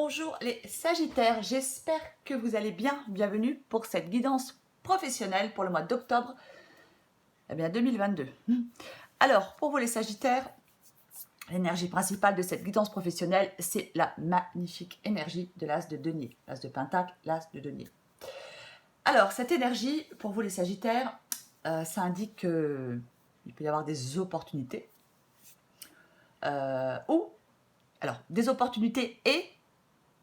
Bonjour les Sagittaires, j'espère que vous allez bien. Bienvenue pour cette guidance professionnelle pour le mois d'octobre 2022. Alors, pour vous les Sagittaires, l'énergie principale de cette guidance professionnelle, c'est la magnifique énergie de l'As de denier. L'As de Pentacle, l'As de denier. Alors, cette énergie, pour vous les Sagittaires, ça indique qu'il peut y avoir des opportunités. Des opportunités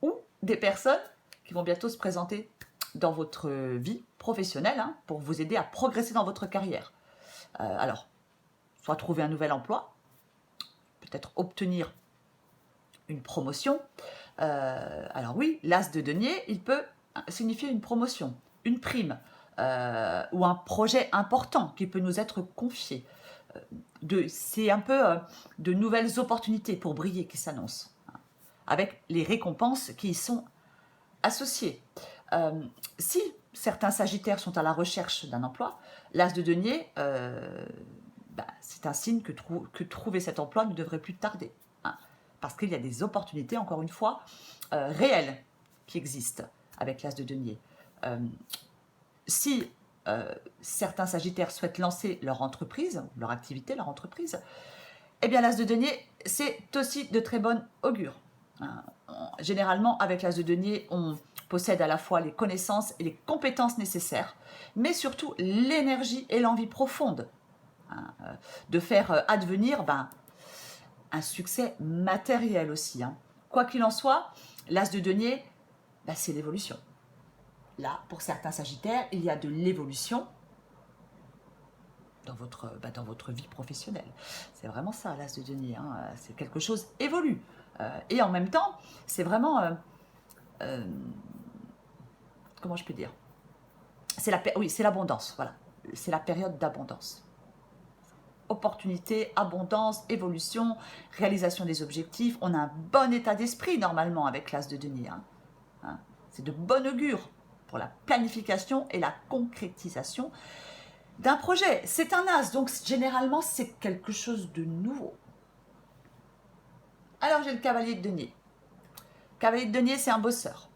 ou des personnes qui vont bientôt se présenter dans votre vie professionnelle pour vous aider à progresser dans votre carrière. Soit trouver un nouvel emploi, peut-être obtenir une promotion. Alors oui, l'As de denier, il peut signifier une promotion, une prime ou un projet important qui peut nous être confié. C'est un peu de nouvelles opportunités pour briller qui s'annoncent, avec les récompenses qui y sont associées. Si certains Sagittaires sont à la recherche d'un emploi, l'As de denier, c'est un signe que trouver cet emploi ne devrait plus tarder. Parce qu'il y a des opportunités, encore une fois, réelles qui existent avec l'As de denier. Si certains Sagittaires souhaitent lancer leur entreprise, leur activité, leur entreprise, eh bien l'As de denier, c'est aussi de très bon augure. Généralement, avec l'As de denier, on possède à la fois les connaissances et les compétences nécessaires, mais surtout l'énergie et l'envie profonde de faire advenir un succès matériel aussi. Quoi qu'il en soit, l'As de denier, c'est l'évolution. Là, pour certains Sagittaires, il y a de l'évolution dans votre vie professionnelle. C'est vraiment ça, l'As de denier. C'est quelque chose évolue. Et en même temps, c'est vraiment... comment je peux dire ? C'est l'abondance, voilà. C'est la période d'abondance. Opportunité, abondance, évolution, réalisation des objectifs. On a un bon état d'esprit, normalement, avec l'As de denier. C'est de bon augure pour la planification et la concrétisation d'un projet. C'est un As, donc généralement, c'est quelque chose de nouveau. Alors, j'ai le cavalier de denier. Cavalier de denier, c'est un bosseur.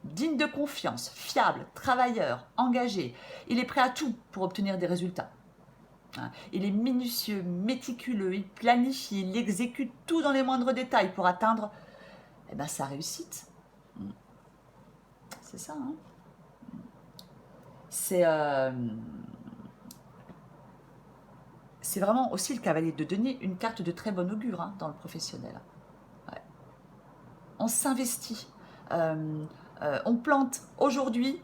Digne de confiance, fiable, travailleur, engagé. Il est prêt à tout pour obtenir des résultats. Il est minutieux, méticuleux, il planifie, il exécute tout dans les moindres détails pour atteindre sa réussite. C'est ça, C'est vraiment aussi le cavalier de denier, une carte de très bon augure dans le professionnel. Ouais. On s'investit. On plante aujourd'hui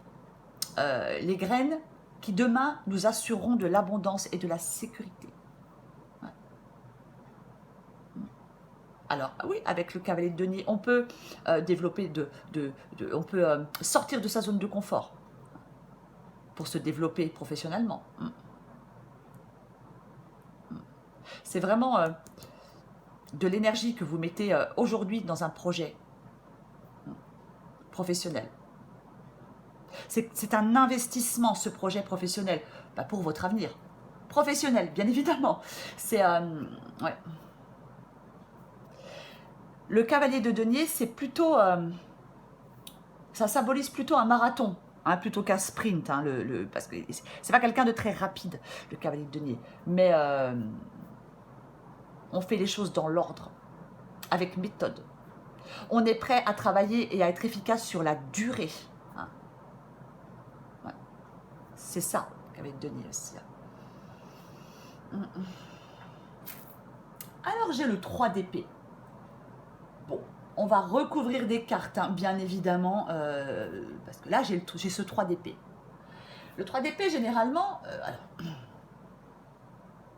les graines qui demain nous assureront de l'abondance et de la sécurité. Ouais. Alors oui, avec le cavalier de denier, on peut développer on peut sortir de sa zone de confort pour se développer professionnellement. C'est vraiment de l'énergie que vous mettez aujourd'hui dans un projet professionnel. C'est un investissement, ce projet professionnel, pour votre avenir. Professionnel, bien évidemment. Ouais. Le cavalier de denier, c'est plutôt... ça symbolise plutôt un marathon, plutôt qu'un sprint. Parce que c'est pas quelqu'un de très rapide, le cavalier de denier. Mais on fait les choses dans l'ordre, avec méthode. On est prêt à travailler et à être efficace sur la durée. Ouais. C'est ça, avec Denis aussi. Alors, j'ai le 3 d'épée. Bon, on va recouvrir des cartes, bien évidemment, parce que là, j'ai ce 3 d'épée. Le 3 d'épée, généralement... je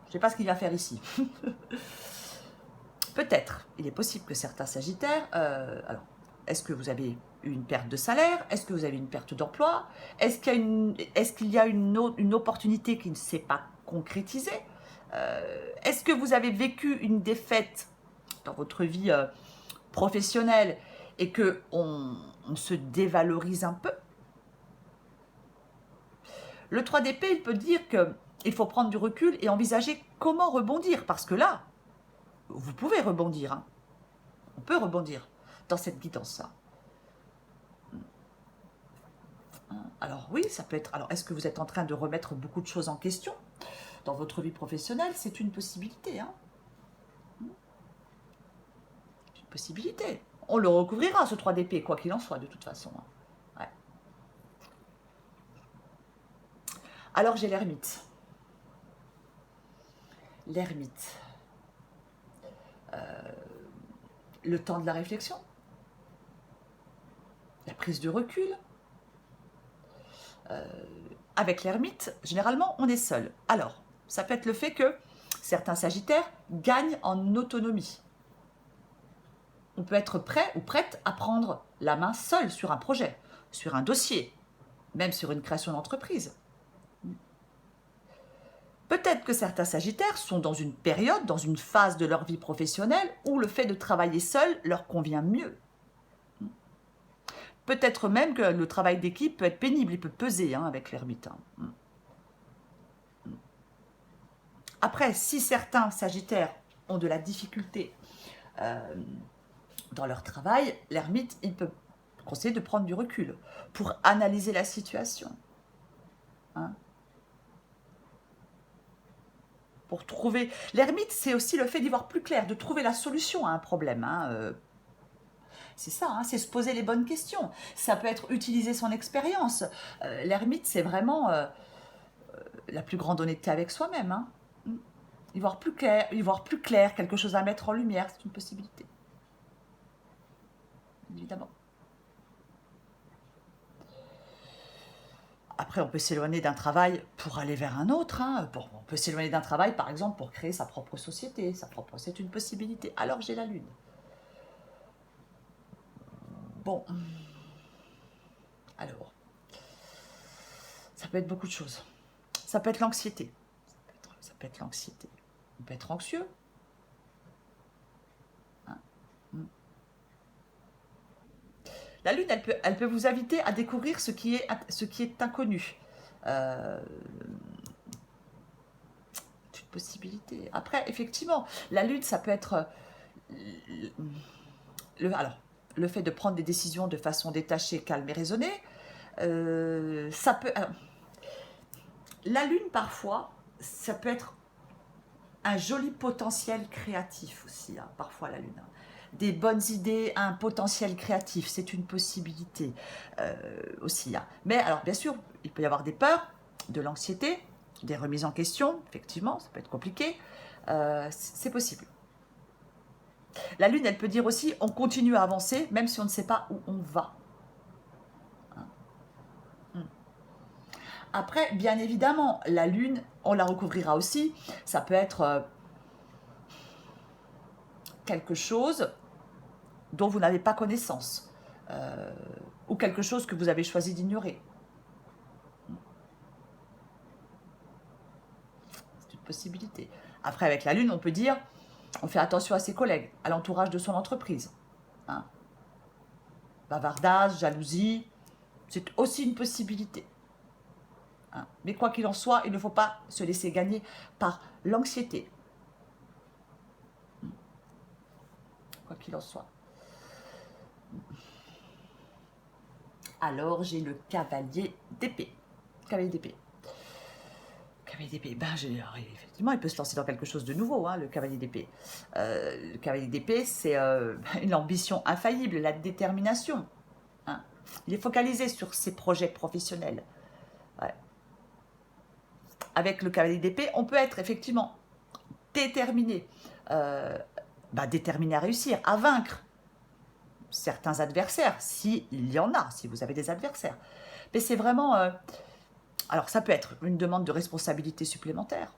ne sais pas ce qu'il va faire ici. Peut-être, il est possible que certains Sagittaires... est-ce que vous avez eu une perte de salaire? Est-ce que vous avez une perte d'emploi? Est-ce qu'il y a une opportunité qui ne s'est pas concrétisée? Est-ce que vous avez vécu une défaite dans votre vie professionnelle et qu'on se dévalorise un peu? Le 3 d'épée, il peut dire qu'il faut prendre du recul et envisager comment rebondir. Parce que là, vous pouvez rebondir. On peut rebondir dans cette guidance-là. Alors oui, ça peut être... Alors, est-ce que vous êtes en train de remettre beaucoup de choses en question dans votre vie professionnelle? C'est une possibilité, hein. C'est une possibilité. On le recouvrira, ce 3 d'épée, quoi qu'il en soit, de toute façon, hein. Ouais. Alors, j'ai l'ermite. L'ermite. Le temps de la réflexion, la prise de recul. Avec l'ermite, généralement, on est seul. Alors, ça peut être le fait que certains sagittaires gagnent en autonomie. On peut être prêt ou prête à prendre la main seul sur un projet, sur un dossier, même sur une création d'entreprise. Peut-être que certains sagittaires sont dans une période, dans une phase de leur vie professionnelle où le fait de travailler seul leur convient mieux. Peut-être même que le travail d'équipe peut être pénible, il peut peser avec l'ermite. Après, si certains sagittaires ont de la difficulté dans leur travail, l'ermite, il peut conseiller de prendre du recul pour analyser la situation. Pour trouver... L'ermite, c'est aussi le fait d'y voir plus clair, de trouver la solution à un problème. C'est ça, c'est se poser les bonnes questions. Ça peut être utiliser son expérience. L'ermite, c'est vraiment la plus grande honnêteté avec soi-même. Y voir plus clair, quelque chose à mettre en lumière, c'est une possibilité. Évidemment. Après, on peut s'éloigner d'un travail pour aller vers un autre. On peut s'éloigner d'un travail, par exemple, pour créer sa propre société. C'est une possibilité. Alors, j'ai la lune. Bon. Alors. Ça peut être beaucoup de choses. Ça peut être l'anxiété. Ça peut être l'anxiété. On peut être anxieux. La lune, elle peut vous inviter à découvrir ce qui est inconnu. C'est une possibilité. Après, effectivement, la lune, ça peut être le fait de prendre des décisions de façon détachée, calme et raisonnée. Ça peut. La lune, parfois, ça peut être un joli potentiel créatif aussi, parfois la lune. Des bonnes idées, un potentiel créatif, c'est une possibilité aussi. Mais alors, bien sûr, il peut y avoir des peurs, de l'anxiété, des remises en question, effectivement, ça peut être compliqué. C'est possible. La lune, elle peut dire aussi, on continue à avancer, même si on ne sait pas où on va. Après, bien évidemment, la lune, on la recouvrira aussi. Ça peut être quelque chose dont vous n'avez pas connaissance, ou quelque chose que vous avez choisi d'ignorer. C'est une possibilité. Après, avec la lune, on peut dire, on fait attention à ses collègues, à l'entourage de son entreprise. Bavardage, jalousie, c'est aussi une possibilité. Mais quoi qu'il en soit, il ne faut pas se laisser gagner par l'anxiété. Quoi qu'il en soit. Alors, j'ai le cavalier d'épée. Cavalier d'épée. Cavalier d'épée, effectivement, il peut se lancer dans quelque chose de nouveau, le cavalier d'épée. Le cavalier d'épée, c'est une ambition infaillible, la détermination. Il est focalisé sur ses projets professionnels. Ouais. Avec le cavalier d'épée, on peut être effectivement déterminé, déterminé à réussir, à vaincre certains adversaires, s'il y en a, si vous avez des adversaires. Mais c'est vraiment... alors, ça peut être une demande de responsabilité supplémentaire.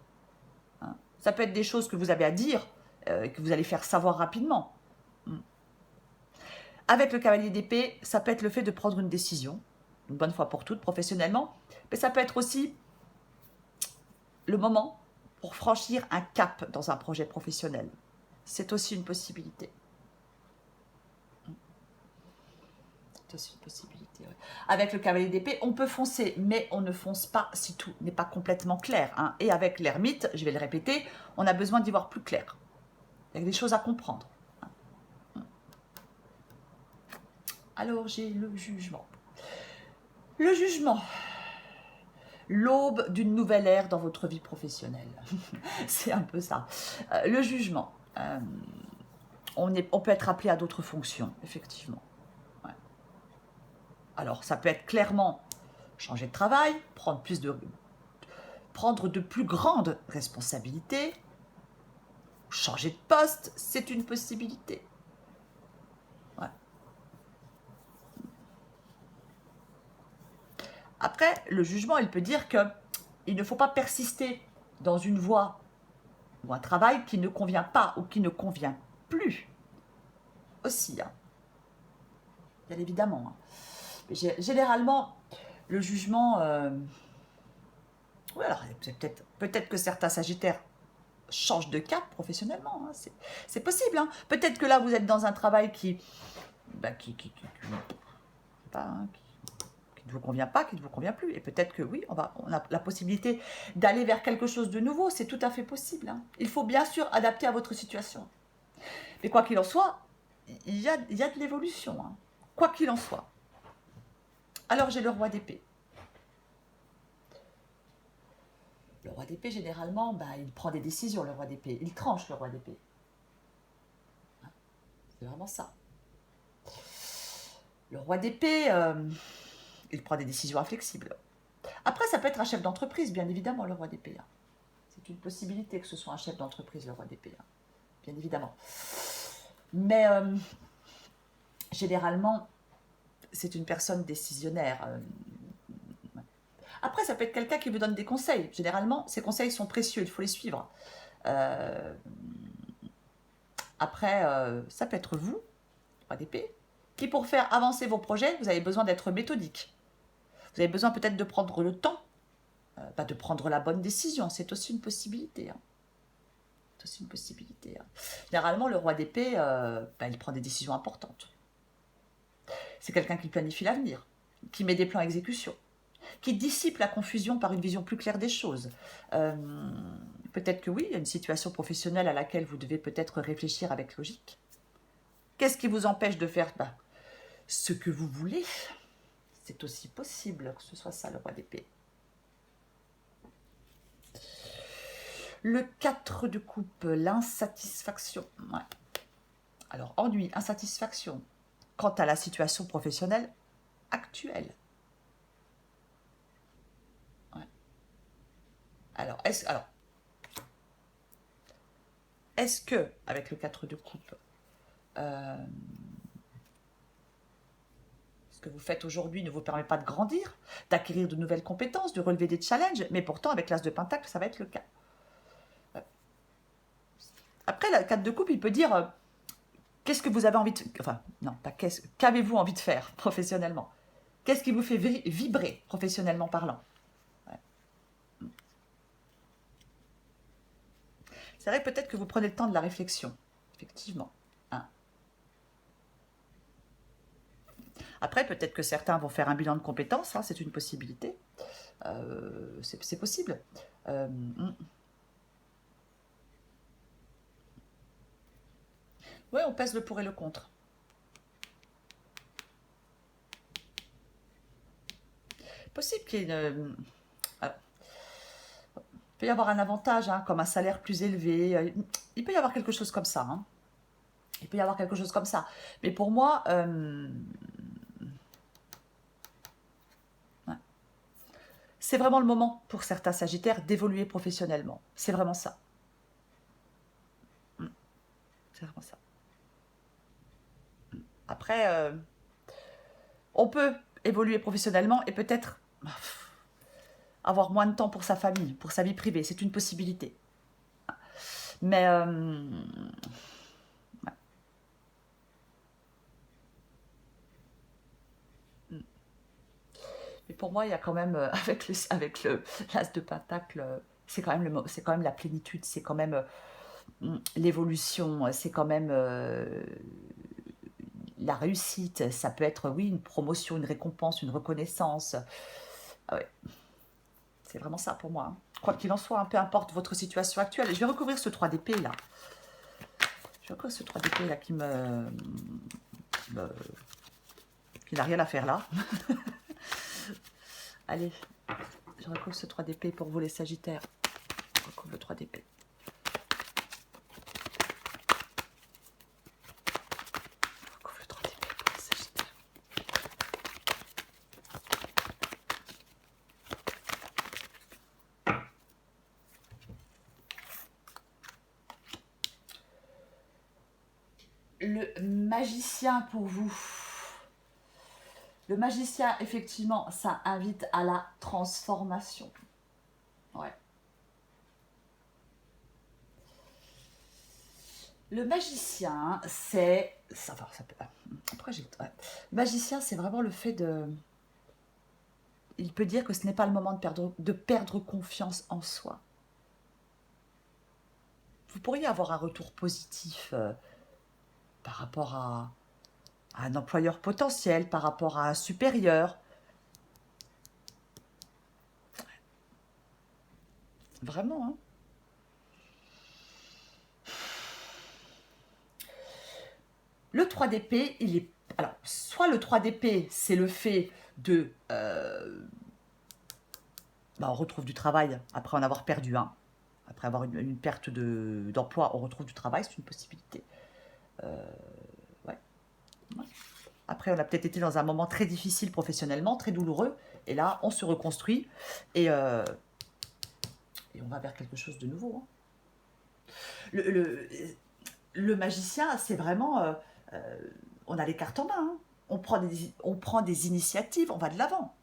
Ça peut être des choses que vous avez à dire, que vous allez faire savoir rapidement. Avec le cavalier d'épée, ça peut être le fait de prendre une décision, une bonne fois pour toutes, professionnellement. Mais ça peut être aussi le moment pour franchir un cap dans un projet professionnel. C'est aussi une possibilité. C'est aussi une possibilité. Ouais. Avec le cavalier d'épée, on peut foncer, mais on ne fonce pas si tout n'est pas complètement clair. Et avec l'ermite, je vais le répéter, on a besoin d'y voir plus clair. Il y a des choses à comprendre. Alors, j'ai le jugement. Le jugement. L'aube d'une nouvelle ère dans votre vie professionnelle. C'est un peu ça. Le jugement. On peut être appelé à d'autres fonctions, effectivement. Ouais. Alors, ça peut être clairement changer de travail, prendre de plus grandes responsabilités, changer de poste, c'est une possibilité. Ouais. Après, le jugement, il peut dire que il ne faut pas persister dans une voie ou un travail qui ne convient pas ou qui ne convient plus. Aussi, hein. Bien évidemment. Hein. Généralement, le jugement... oui, alors peut-être que certains sagittaires changent de cap professionnellement. Hein. C'est possible. Hein. Peut-être que là, vous êtes dans un travail pas, hein, qui ne vous convient pas, qui ne vous convient plus. Et peut-être que oui, on a la possibilité d'aller vers quelque chose de nouveau. C'est tout à fait possible. Hein. Il faut bien sûr adapter à votre situation. Mais quoi qu'il en soit, il y a de l'évolution. Hein. Quoi qu'il en soit. Alors j'ai le roi d'épée. Le roi d'épée, généralement, il prend des décisions, le roi d'épée. Il tranche, le roi d'épée. C'est vraiment ça. Le roi d'épée, il prend des décisions inflexibles. Après, ça peut être un chef d'entreprise, bien évidemment, le roi d'épée. Hein. C'est une possibilité que ce soit un chef d'entreprise, le roi d'épée. Hein. Bien évidemment. Mais généralement, c'est une personne décisionnaire. Après, ça peut être quelqu'un qui vous donne des conseils. Généralement, ces conseils sont précieux, il faut les suivre. Après, ça peut être vous, roi d'épée, qui pour faire avancer vos projets, vous avez besoin d'être méthodique. Vous avez besoin peut-être de prendre le temps, de prendre la bonne décision. C'est aussi une possibilité. Hein. C'est aussi une possibilité. Hein. Généralement, le roi d'épée, il prend des décisions importantes. C'est quelqu'un qui planifie l'avenir, qui met des plans à exécution, qui dissipe la confusion par une vision plus claire des choses. Peut-être que oui, il y a une situation professionnelle à laquelle vous devez peut-être réfléchir avec logique. Qu'est-ce qui vous empêche de faire ce que vous voulez? C'est aussi possible que ce soit ça, le roi d'épée. Le 4 de coupe, l'insatisfaction. Ouais. Alors, ennui, insatisfaction quant à la situation professionnelle actuelle. Ouais. Alors, est-ce que, avec le 4 de coupe, ce que vous faites aujourd'hui ne vous permet pas de grandir, d'acquérir de nouvelles compétences, de relever des challenges, mais pourtant, avec l'as de pentacle, ça va être le cas. Après, le 4 de coupe, il peut dire qu'est-ce que vous avez envie de... Enfin, non, pas qu'est-ce... Qu'avez-vous envie de faire professionnellement? Qu'est-ce qui vous fait vibrer professionnellement parlant? Ouais. C'est vrai, peut-être que vous prenez le temps de la réflexion, effectivement. Hein. Après, peut-être que certains vont faire un bilan de compétences, hein, c'est une possibilité. C'est possible. Oui, on pèse le pour et le contre. Possible qu'il y ait une... il peut y avoir un avantage, hein, comme un salaire plus élevé. Il peut y avoir quelque chose comme ça. Hein. Il peut y avoir quelque chose comme ça. Mais pour moi, ouais. C'est vraiment le moment pour certains sagittaires d'évoluer professionnellement. C'est vraiment ça. C'est vraiment ça. Après, on peut évoluer professionnellement et peut-être avoir moins de temps pour sa famille, pour sa vie privée. C'est une possibilité. Mais ouais. Mais pour moi, il y a quand même, avec l'as de pentacle, c'est quand même la plénitude, c'est quand même l'évolution, c'est quand même la réussite. Ça peut être, oui, une promotion, une récompense, une reconnaissance. Ah ouais, c'est vraiment ça pour moi. Hein. Quoi qu'il en soit, peu importe votre situation actuelle. Et je vais recouvrir ce 3 d'épée là. Je vais recouvrir ce 3 d'épée là qui n'a rien à faire là. Allez, je recouvre ce 3 d'épée pour vous les Sagittaires. Je recouvre le 3 d'épée. Je recouvre le 3 d'épée pour les Sagittaires. Le magicien pour vous. Le magicien, effectivement, ça invite à la transformation. Ouais. Le magicien, c'est... Enfin, ça peut... Pourquoi j'ai... Ouais. Le magicien, c'est vraiment le fait de... Il peut dire que ce n'est pas le moment de perdre confiance en soi. Vous pourriez avoir un retour positif par rapport à un employeur potentiel, par rapport à un supérieur. Vraiment, hein. Le 3 d'épée, il est... Alors, soit le 3 d'épée, c'est le fait de... on retrouve du travail après en avoir perdu un. Après avoir une perte d'emploi, on retrouve du travail, c'est une possibilité. Ouais. Après, on a peut-être été dans un moment très difficile professionnellement, très douloureux, et là, on se reconstruit, et on va vers quelque chose de nouveau. Hein. Le magicien, c'est vraiment... on a les cartes en main, hein. On prend des initiatives, on va de l'avant.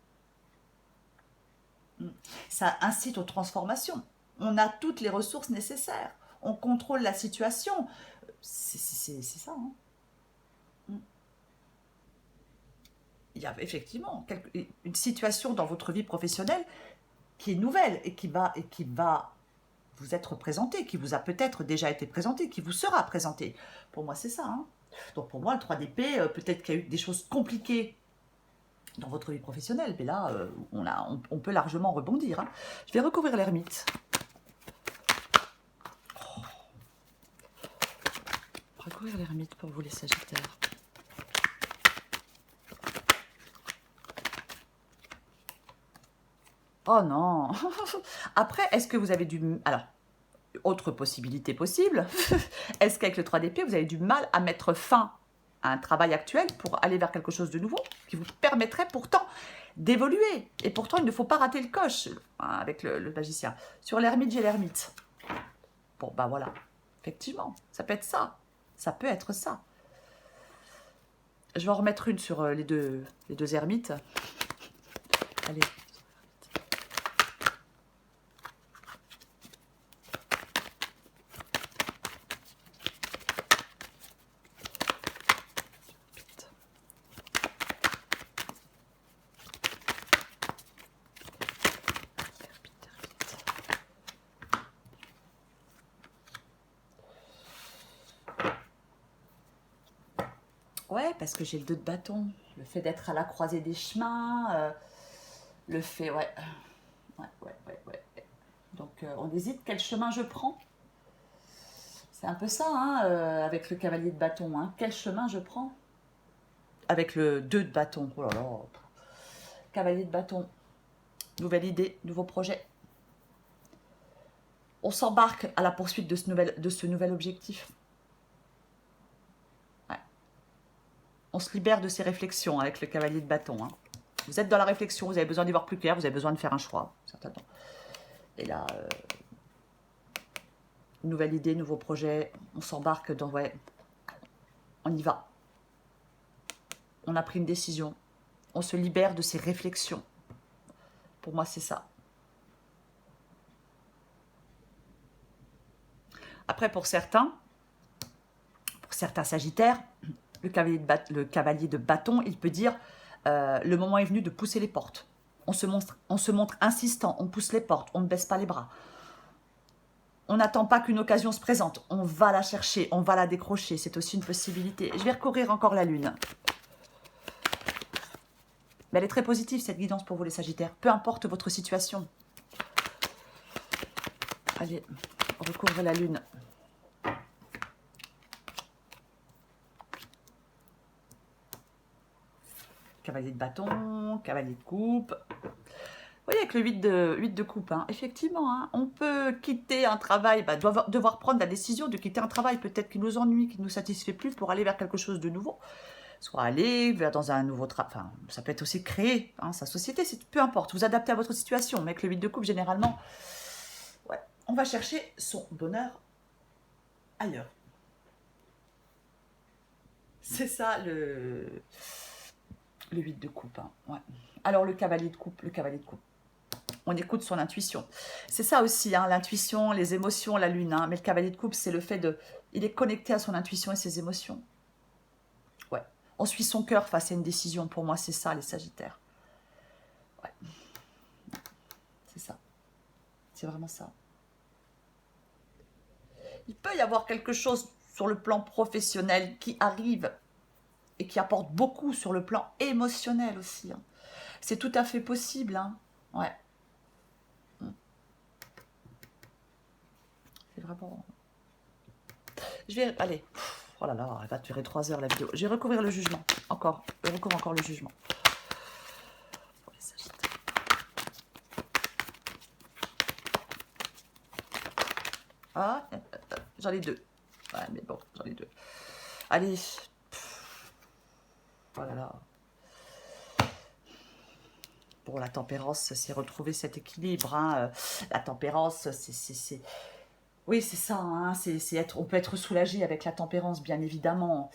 Ça incite aux transformations. On a toutes les ressources nécessaires. On contrôle la situation. C'est ça. Hein. Il y a effectivement une situation dans votre vie professionnelle qui est nouvelle et qui va vous être présentée, qui vous a peut-être déjà été présentée, qui vous sera présentée. Pour moi, c'est ça. Hein. Donc pour moi, le 3 d'épée, peut-être qu'il y a eu des choses compliquées dans votre vie professionnelle, mais là, on peut largement rebondir. Hein. Je vais recouvrir l'ermite. Recouvrir l'ermite pour vous les Sagittaires. Oh non. Après, est-ce que vous avez du... Alors, autre possibilité possible. Est-ce qu'avec le 3 d'épée, vous avez du mal à mettre fin à un travail actuel pour aller vers quelque chose de nouveau qui vous permettrait pourtant d'évoluer. Et pourtant, il ne faut pas rater le coche hein, avec le magicien. Sur l'ermite, j'ai l'ermite. Bon, bah voilà. Effectivement, ça peut être ça. Ça peut être ça. Je vais en remettre une sur les deux ermites. Allez. Ouais, parce que j'ai le 2 de bâton. Le fait d'être à la croisée des chemins, le fait, ouais. Ouais. Donc, on hésite quel chemin je prends. C'est un peu ça, hein, avec le cavalier de bâton. Hein. Quel chemin je prends avec le 2 de bâton. Oh là là. Cavalier de bâton. Nouvelle idée, nouveau projet. On s'embarque à la poursuite de ce nouvel objectif. Ouais. On se libère de ces réflexions avec le cavalier de bâton. Hein. Vous êtes dans la réflexion, vous avez besoin d'y voir plus clair, vous avez besoin de faire un choix, certainement. Et là, nouvelle idée, nouveau projet, on s'embarque dans... Ouais, on y va. On a pris une décision. On se libère de ces réflexions. Pour moi, c'est ça. Après, pour certains Sagittaires, le cavalier de bâton, il peut dire le moment est venu de pousser les portes. On se montre insistant, on pousse les portes, on ne baisse pas les bras. On n'attend pas qu'une occasion se présente, on va la chercher, on va la décrocher, c'est aussi une possibilité. Je vais recourir encore la lune. Mais elle est très positive cette guidance pour vous les Sagittaires, peu importe votre situation. Allez, recouvre la lune. Cavalier de bâton, cavalier de coupe. voyez, avec le 8 de coupe, hein, effectivement, hein, on peut quitter un travail, bah, devoir prendre la décision de quitter un travail peut-être qui nous ennuie, qui ne nous satisfait plus pour aller vers quelque chose de nouveau. Soit aller vers dans un nouveau travail, enfin, ça peut être aussi créer hein, sa société, peu importe, vous adaptez à votre situation. Mais avec le 8 de coupe, généralement, ouais, on va chercher son bonheur ailleurs. C'est ça le 8 de coupe. Hein, ouais. Alors le cavalier de coupe, on écoute son intuition. C'est ça aussi, hein, l'intuition, les émotions, la lune. Hein, mais le cavalier de coupe, c'est le fait de... Il est connecté à son intuition et ses émotions. Ouais. On suit son cœur face à une décision. Pour moi, c'est ça, les sagittaires. Ouais. C'est ça. C'est vraiment ça. Il peut y avoir quelque chose sur le plan professionnel qui arrive et qui apporte beaucoup sur le plan émotionnel aussi. Hein. C'est tout à fait possible. Hein. Ouais. C'est vraiment... Je vais... Allez. Oh là là, elle va durer 3 heures la vidéo. Je vais recouvrir le jugement. Encore. Je recouvre encore le jugement. Pour les sagittaires. Ah, j'en ai 2. Ouais, mais bon, j'en ai 2. Allez. Oh là là. Bon, la tempérance, c'est retrouver cet équilibre. Hein. La tempérance, c'est... Oui, c'est ça. Hein. On peut être soulagé avec la tempérance, bien évidemment.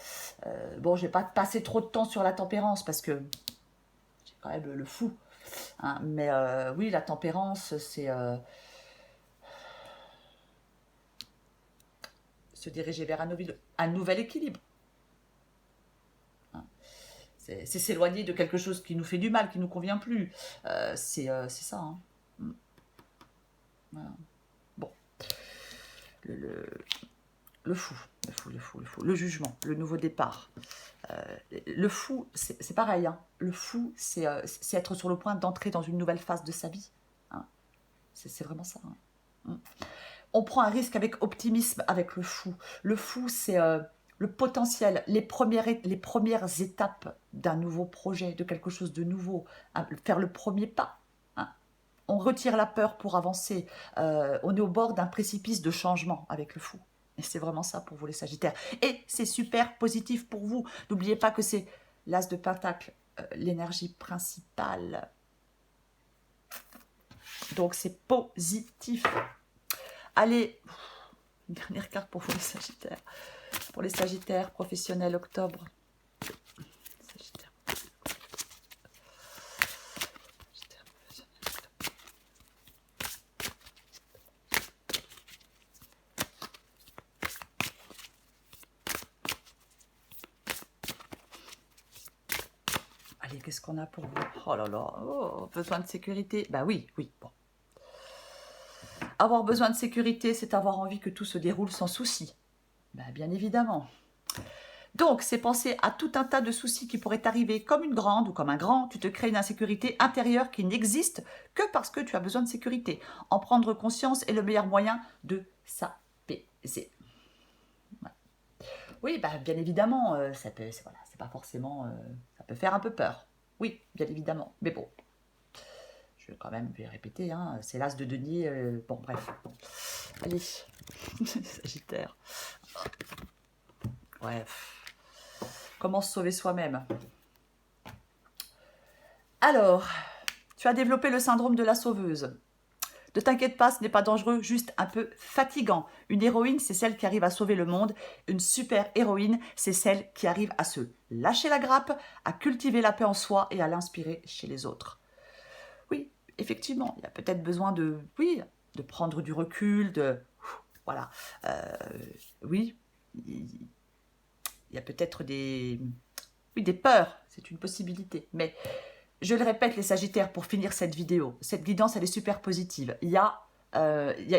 Bon, je ne vais pas passer trop de temps sur la tempérance parce que j'ai quand même le fou. Hein. Mais oui, la tempérance, c'est se diriger vers un nouvel équilibre. Hein. C'est s'éloigner de quelque chose qui nous fait du mal, qui ne nous convient plus. C'est ça. Hein. Voilà. Bon. Le fou, le jugement, le nouveau départ. Le fou, c'est pareil. Hein. Le fou, c'est être sur le point d'entrer dans une nouvelle phase de sa vie. Hein. C'est vraiment ça. Hein. On prend un risque avec optimisme avec le fou. Le fou, c'est le potentiel, les premières étapes d'un nouveau projet, de quelque chose de nouveau. Hein, faire le premier pas. Hein. On retire la peur pour avancer. On est au bord d'un précipice de changement avec le fou. Et c'est vraiment ça pour vous les Sagittaires. Et c'est super positif pour vous. N'oubliez pas que c'est l'As de Pentacle, l'énergie principale. Donc c'est positif. Allez, une dernière carte pour vous les Sagittaires. Pour les Sagittaires professionnels octobre. Sagittaire. Allez, qu'est-ce qu'on a pour vous? Oh là là, oh, besoin de sécurité. Bah oui, bon. Avoir besoin de sécurité, c'est avoir envie que tout se déroule sans souci. Bah, bien évidemment. Donc, c'est penser à tout un tas de soucis qui pourraient t'arriver comme une grande ou comme un grand. Tu te crées une insécurité intérieure qui n'existe que parce que tu as besoin de sécurité. En prendre conscience est le meilleur moyen de s'apaiser. Ouais. Oui, bah, bien évidemment, ça peut, voilà, c'est pas forcément... ça peut faire un peu peur. Oui, bien évidemment. Mais bon, je vais quand même répéter, hein, c'est l'As de denier. Bon, bref. Bon. Allez, Sagittaire. Bref. Comment se sauver soi-même? Alors, tu as développé le syndrome de la sauveuse. Ne t'inquiète pas, ce n'est pas dangereux, juste un peu fatigant. Une héroïne, c'est celle qui arrive à sauver le monde. Une super héroïne, c'est celle qui arrive à se lâcher la grappe, à cultiver la paix en soi et à l'inspirer chez les autres. Oui, effectivement, il y a peut-être besoin de prendre du recul, voilà. Oui, il y a peut-être des peurs, c'est une possibilité. Mais je le répète, les Sagittaires, pour finir cette vidéo, cette guidance, elle est super positive. Il y a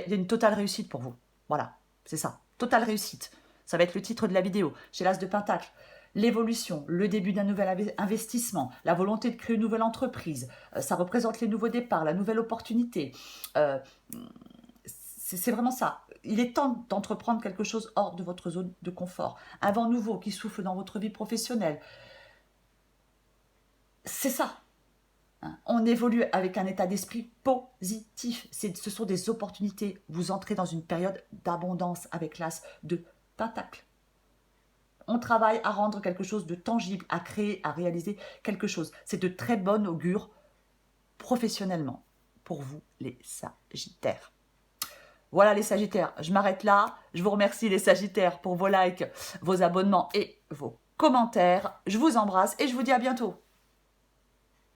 une totale réussite pour vous. Voilà, c'est ça, totale réussite. Ça va être le titre de la vidéo. J'ai l'As de Pentacle. L'évolution, le début d'un nouvel investissement, la volonté de créer une nouvelle entreprise, ça représente les nouveaux départs, la nouvelle opportunité. C'est vraiment ça. Il est temps d'entreprendre quelque chose hors de votre zone de confort. Un vent nouveau qui souffle dans votre vie professionnelle. C'est ça. hein. On évolue avec un état d'esprit positif. Ce sont des opportunités. Vous entrez dans une période d'abondance avec l'as de Pentacle. On travaille à rendre quelque chose de tangible, à créer, à réaliser quelque chose. C'est de très bon augure professionnellement pour vous, les Sagittaires. Voilà les Sagittaires, je m'arrête là. Je vous remercie les Sagittaires pour vos likes, vos abonnements et vos commentaires. Je vous embrasse et je vous dis à bientôt.